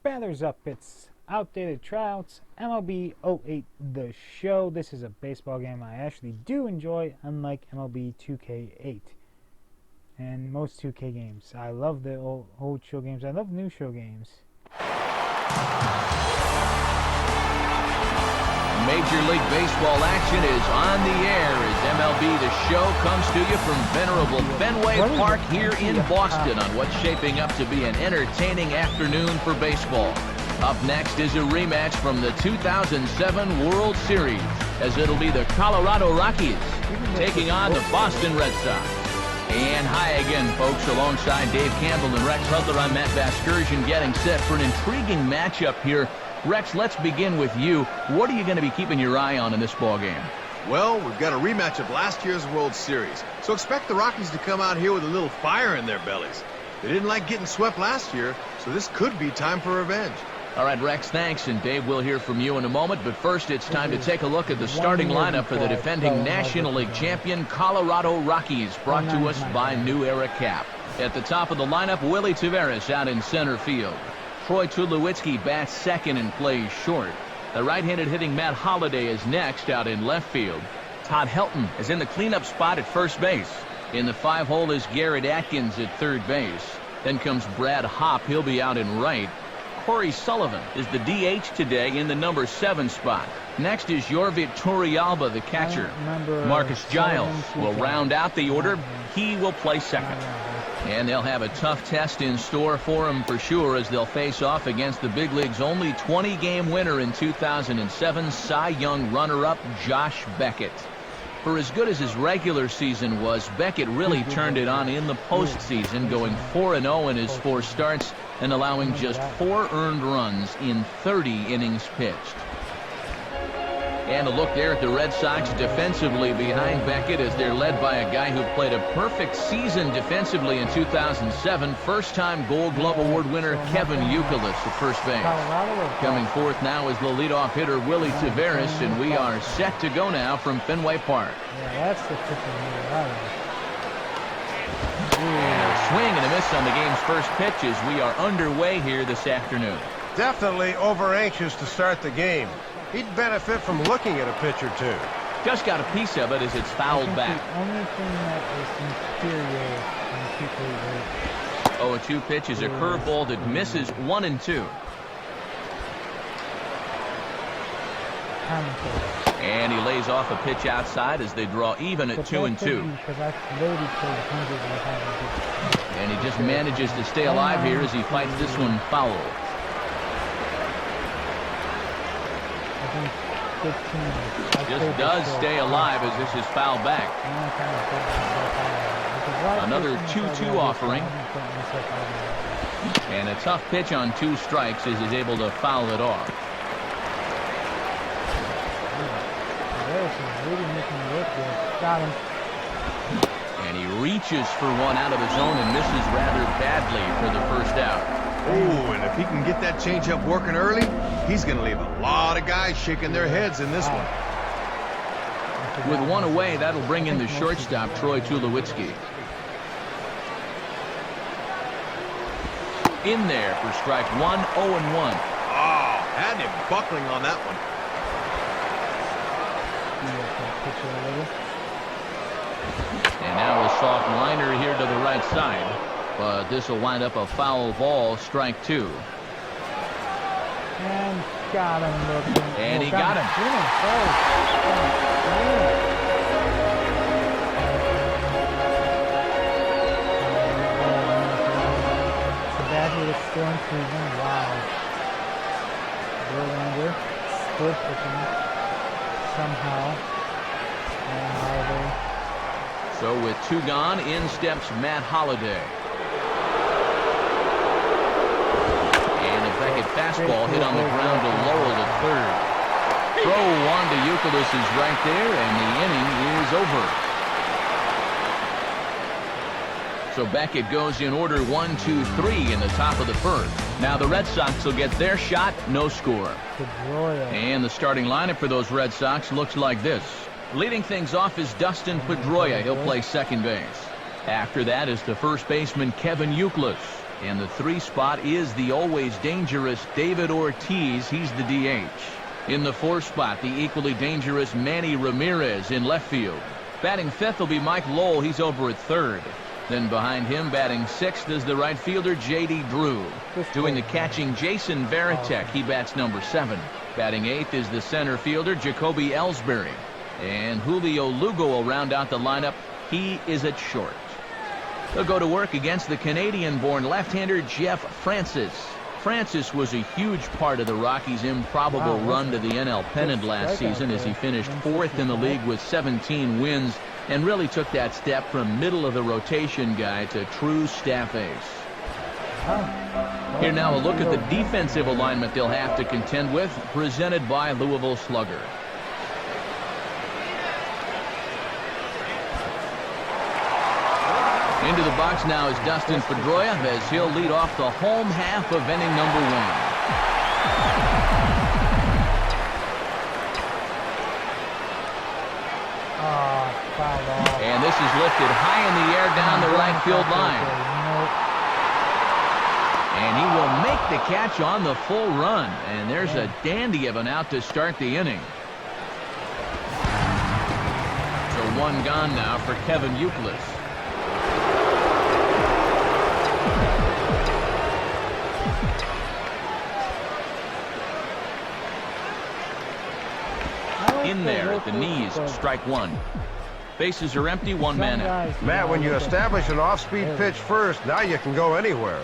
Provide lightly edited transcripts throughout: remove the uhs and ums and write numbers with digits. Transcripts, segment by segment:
Batters Up. It's Outdated Tryouts, MLB 08 The Show. This is a baseball game I actually do enjoy, unlike MLB 2K8 and most 2K games. I love the old show games. I love new show games. Major League Baseball action is on the air as MLB The Show comes to you from venerable Fenway Park here in Boston on what's shaping up to be an entertaining afternoon for baseball. Up next is a rematch from the 2007 World Series, as it'll be the Colorado Rockies taking on the Boston Red Sox. And hi again, folks. Alongside Dave Campbell and Rex Hutler, I'm Matt Vasgersian, getting set for an intriguing matchup here. Rex, let's begin with you. What are you going to be keeping your eye on in this ball game? Well, we've got a rematch of last year's World Series, so expect the Rockies to come out here with a little fire in their bellies. They didn't like getting swept last year, so this could be time for revenge. All right, Rex, thanks, and Dave, we'll hear from you in a moment, but first it's time to take a look at the starting lineup for the defending National League champion Colorado Rockies, brought to us by New Era Cap. At the top of the lineup, Willie Taveras out in center field. Troy Tulowitzki bats second and plays short. The right-handed hitting Matt Holliday is next out in left field. Todd Helton is in the cleanup spot at first base. In the 5-hole is Garrett Atkins at third base. Then comes Brad Hopp. He'll be out in right. Corey Sullivan is the DH today in the number 7 spot. Next is Yorvit Torrealba, the catcher. Marcus Giles will round out the order. He will play second. And they'll have a tough test in store for him for sure, as they'll face off against the big league's only 20-game winner in 2007, Cy Young runner-up Josh Beckett. For as good as his regular season was, Beckett really turned it on in the postseason, going 4-0 in his 4 starts and allowing just 4 earned runs in 30 innings pitched. And a look there at the Red Sox defensively behind Beckett, as they're led by a guy who played a perfect season defensively in 2007. First-time Gold Glove Award winner Kevin Youkilis at first base. Coming forth now is the leadoff hitter Willie Taveras, and we are set to go now from Fenway Park. Yeah, that's the And a swing and a miss on the game's first pitch as we are underway here this afternoon. Definitely over-anxious to start the game. He'd benefit from looking at a pitch or two. Just got a piece of it as it's fouled back. The only thing that is inferior in 0-2 pitch is a curveball that misses 1-2. And he lays off a pitch outside as they draw even at 2-2. And he just manages to stay alive here as he fights this one foul. Just does stay alive as this is fouled back. Another 2-2 offering. And a tough pitch on 2 strikes as he's able to foul it off. And he reaches for one out of the zone and misses rather badly for the first out. Oh, and if he can get that changeup working early, he's going to leave a lot of guys shaking their heads in this one. With one away, that'll bring in the shortstop, Troy Tulowitzki. In there for strike 1, 0-1. Oh, had him buckling on that one. And now a soft liner here to the right side. But this will wind up a foul ball, strike 2. And got him. And he got him. So that hit is still improving. Wow. Verlander still pitching somehow. And Holliday. So with 2 gone, in steps Matt Holliday. Fastball hit on the ground to Laurel at third. Throw on to Youkilis is right there, and the inning is over. So Beckett goes in order 1-2-3 in the top of the first. Now the Red Sox will get their shot, no score. And the starting lineup for those Red Sox looks like this. Leading things off is Dustin Pedroia. He'll play second base. After that is the first baseman Kevin Youkilis. And the 3 spot is the always dangerous David Ortiz. He's the DH. In the 4 spot, the equally dangerous Manny Ramirez in left field. Batting 5th will be Mike Lowell. He's over at 3rd. Then behind him, batting 6th, is the right fielder J.D. Drew. Doing the catching, Jason Varitek. He bats number 7. Batting 8th is the center fielder Jacoby Ellsbury. And Julio Lugo will round out the lineup. He is at short. They'll go to work against the Canadian-born left-hander Jeff Francis. Francis was a huge part of the Rockies' improbable run to the NL pennant last season, as he finished 4th in the league with 17 wins and really took that step from middle-of-the-rotation guy to true staff ace. Here now a look at the defensive alignment they'll have to contend with, presented by Louisville Slugger. Into the box now is Dustin Pedroia, as he'll lead off the home half of inning number 1. And this is lifted high in the air down the right field line. And he will make the catch on the full run. And there's a dandy of an out to start the inning. So 1 gone now for Kevin Youkilis. In there at the knees, strike 1. Bases are empty, 1 man out. Matt, when you establish an off-speed pitch first, now you can go anywhere.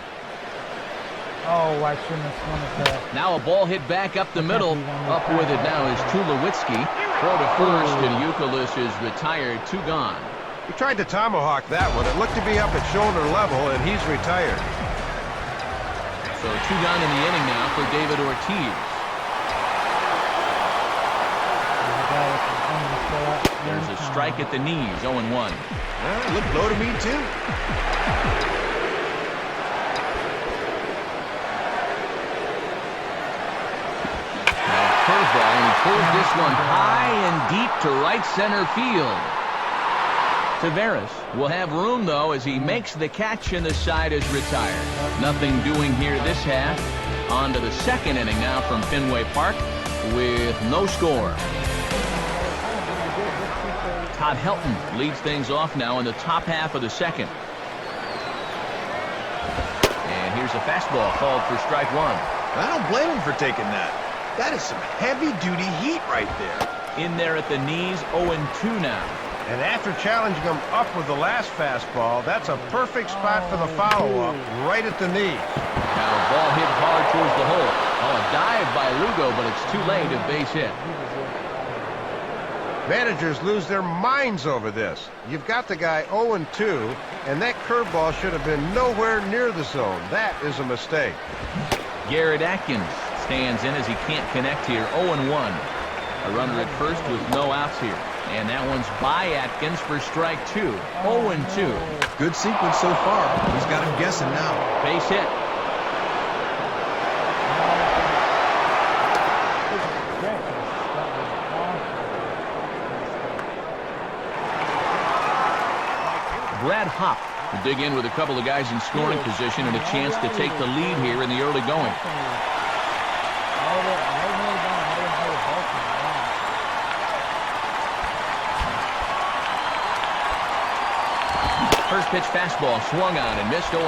Oh, I shouldn't have swung at that. Now a ball hit back up the middle. Up with it now is Tulowitzki. Throw to first, and Youkilis is retired. 2 gone. He tried to tomahawk that one. It looked to be up at shoulder level, and he's retired. So 2 gone in the inning now for David Ortiz. There's a strike at the knees, 0-1. Looked low to me, too. Now curveball, and he pulls this one high and deep to right center field. Taveras will have room, though, as he makes the catch, and the side is retired. Nothing doing here this half. On to the 2nd inning now from Fenway Park with no score. Todd Helton leads things off now in the top half of the 2nd. And here's a fastball called for strike 1. I don't blame him for taking that. That is some heavy-duty heat right there. In there at the knees, 0-2 now. And after challenging him up with the last fastball, that's a perfect spot for the follow-up, right at the knees. Now a ball hit hard towards the hole. Oh, a dive by Lugo, but it's too late, a base hit. Managers lose their minds over this. You've got the guy 0-2, and that curveball should have been nowhere near the zone. That is a mistake. Garrett Atkins stands in as he can't connect here, 0-1. A runner at first with no outs here. And that one's by Atkins for strike 2. 0-2. Good sequence so far. He's got him guessing now. Base hit. Brad Hopp will dig in with a couple of guys in scoring position and a chance to take the lead here in the early going. First pitch fastball swung on and missed, 0-1.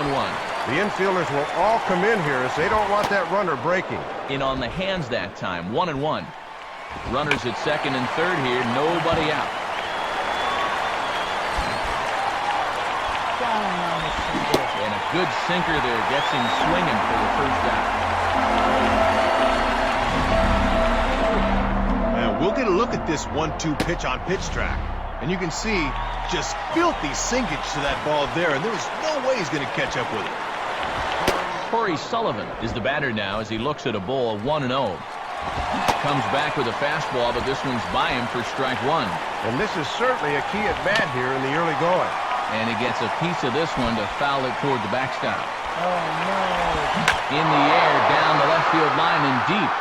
The infielders will all come in here as they don't want that runner breaking. In on the hands that time, 1-1. Runners at 2nd and 3rd here, nobody out. And a good sinker there gets him swinging for the first out. And we'll get a look at this 1-2 pitch on pitch track. And you can see just filthy sinkage to that ball there, and there's no way he's going to catch up with it. Corey Sullivan is the batter now as he looks at a ball 1-0. Comes back with a fastball, but this one's by him for strike 1. And this is certainly a key at bat here in the early going. And he gets a piece of this one to foul it toward the backstop. Oh, no. In the air, down the left field line and deep.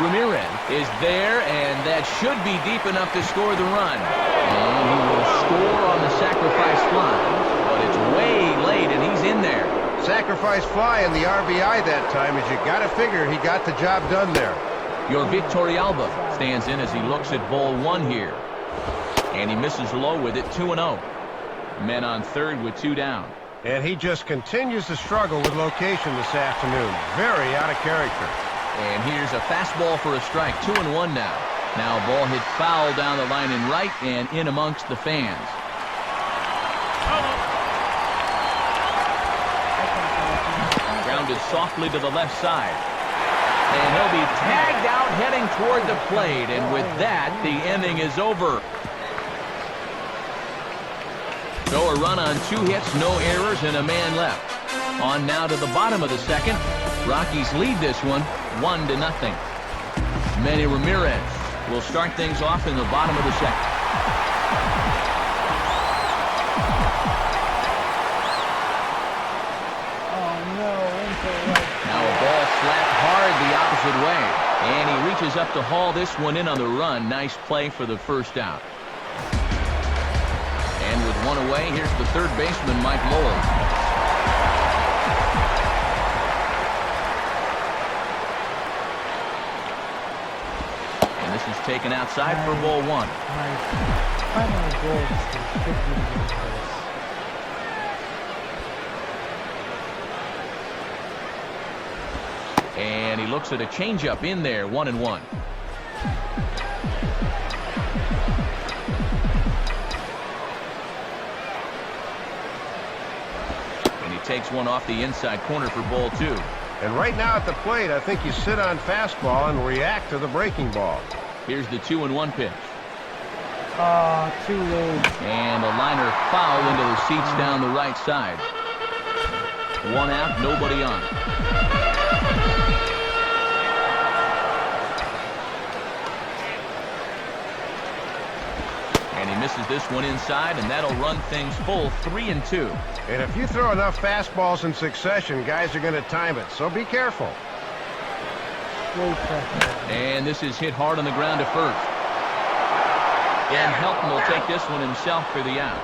Ramirez is there, and that should be deep enough to score the run. And he will score on the sacrifice fly, but it's way late, and he's in there. Sacrifice fly in the RBI that time, as you got to figure he got the job done there. Your Victorialba stands in as he looks at ball one here. And he misses low with it, 2-0. Men on third with 2 down. And he just continues to struggle with location this afternoon. Very out of character. And here's a fastball for a strike, 2-1 now. Now a ball hit foul down the line in right and in amongst the fans. Grounded softly to the left side. And he'll be tagged out heading toward the plate. And with that, the inning is over. So a run on 2 hits, no errors, and a man left. On now to the bottom of the second. Rockies lead this one 1-0. Manny Ramirez will start things off in the bottom of the second. Now a ball slapped hard the opposite way. And he reaches up to haul this one in on the run. Nice play for the first out. And with 1 away, here's the third baseman, Mike Lowell. And this is taken outside for ball 1. And he looks at a changeup in there, 1-1. Takes one off the inside corner for ball 2. And right now at the plate, I think you sit on fastball and react to the breaking ball. Here's the 2-1 pitch. Too late. And a liner foul into the seats down the right side. 1 out, nobody on. And he misses this one inside, and that'll run things full 3-2. And if you throw enough fastballs in succession, guys are going to time it, so be careful. And this is hit hard on the ground to first. And Helton will take this one himself for the out.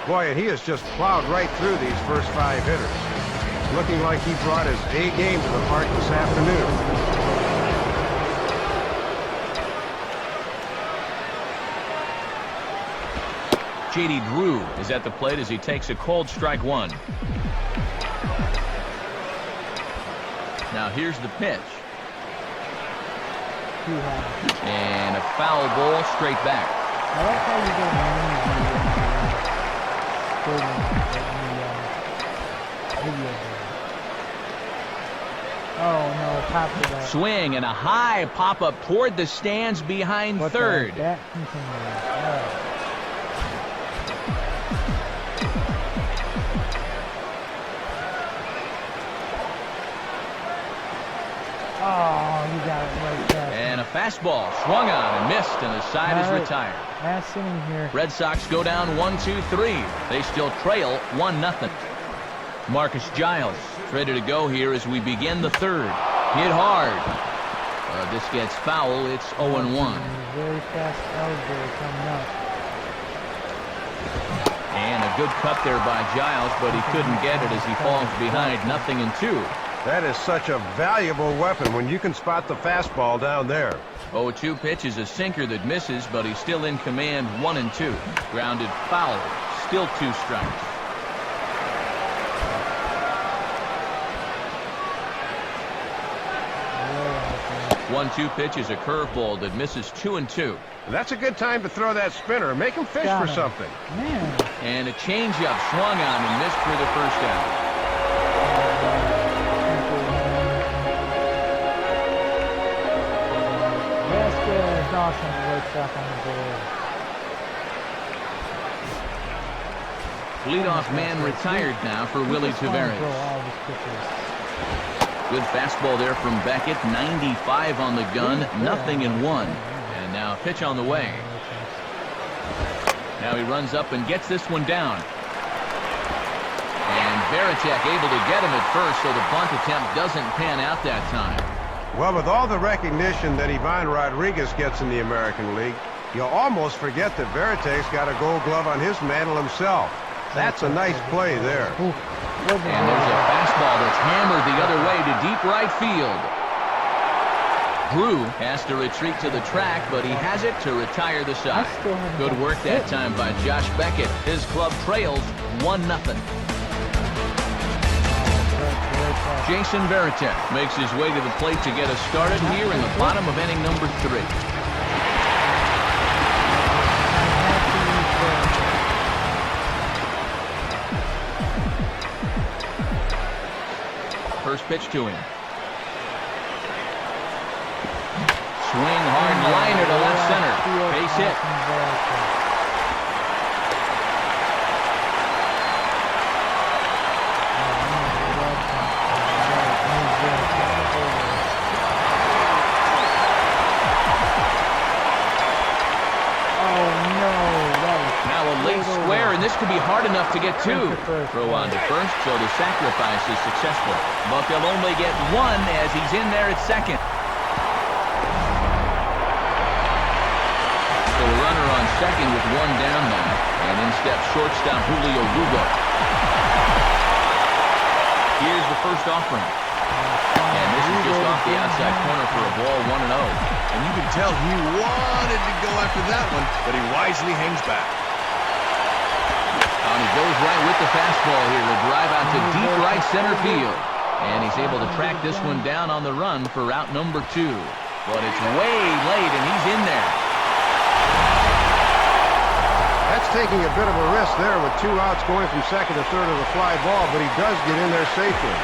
Boy, and he has just plowed right through these first 5 hitters. Looking like he brought his A game to the park this afternoon. J.D. Drew is at the plate as he takes a cold strike 1. Now here's the pitch. And a foul ball straight back. I like how you get oh no, pop it up. Swing and a high pop up toward the stands behind third. That continues. Oh, you got it right there. And a fastball swung on and missed, and the side is retired. Last inning here. Red Sox go down 1-2-3. They still trail 1-0. Marcus Giles ready to go here as we begin the third. Hit hard. This gets foul. It's 0-1. Very fast elbow coming up. And a good cut there by Giles, but he couldn't get it as he falls behind 0-2. That is such a valuable weapon when you can spot the fastball down there. 0-2 pitch is a sinker that misses, but he's still in command. 1-2. Grounded foul. Still 2 strikes. 1-2 pitch is a curveball that misses 2-2. That's a good time to throw that spinner. Make him fish for something. Man. And a changeup swung on and missed for the first out. Dawson wakes up on the board. Leadoff man retired now for Willie Taveras. Good fastball there from Beckett. 95 on the gun. 0-1. And now a pitch on the way. Now he runs up and gets this one down. And Varitek able to get him at first, so the bunt attempt doesn't pan out that time. Well, with all the recognition that Ivan Rodriguez gets in the American League, you'll almost forget that Veritek's got a gold glove on his mantle himself. That's a nice play there. Ooh, And there's a fastball that's hammered the other way to deep right field. Drew has to retreat to the track, but he has it to retire the side. Good work that time by Josh Beckett. His club trails 1-0. Jason Veritek makes his way to the plate to get us started here in the bottom of inning number 3. First pitch to him. Swing hard liner to left center. Base hit. Now a late square, and this could be hard enough to get 2. Throw on to first, so the sacrifice is successful. But they'll only get 1 as he's in there at second. So a runner on second with 1 down now. And in steps shortstop Julio Lugo. Here's the first offering. And this is just off the outside corner for a ball, 1-0. And you can tell he wanted to go after that one, but he wisely hangs back. And he goes right with the fastball here to drive out to deep right center field. And he's able to track this one down on the run for route number 2. But it's way late, and he's in there. That's taking a bit of a risk there with 2 outs going from second to third of the fly ball, but he does get in there safely.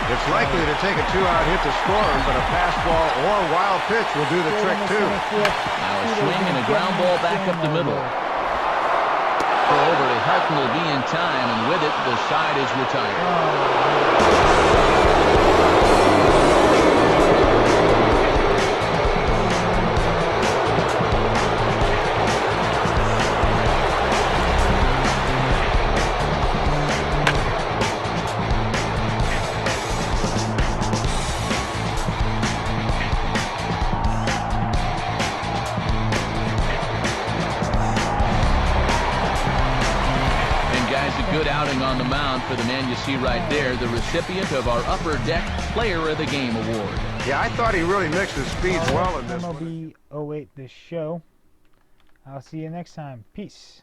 It's likely to take a 2-out hit to score him, but a fastball or wild pitch will do the trick too. Now a swing and a ground ball back up the middle. Throw over to Helton will be in time, and with it, the side is retired. Good outing on the mound for the man you see right there, the recipient of our Upper Deck Player of the Game award. Yeah, I thought he really mixed his speeds well in this one. MLB 08 the show. I'll see you next time. Peace.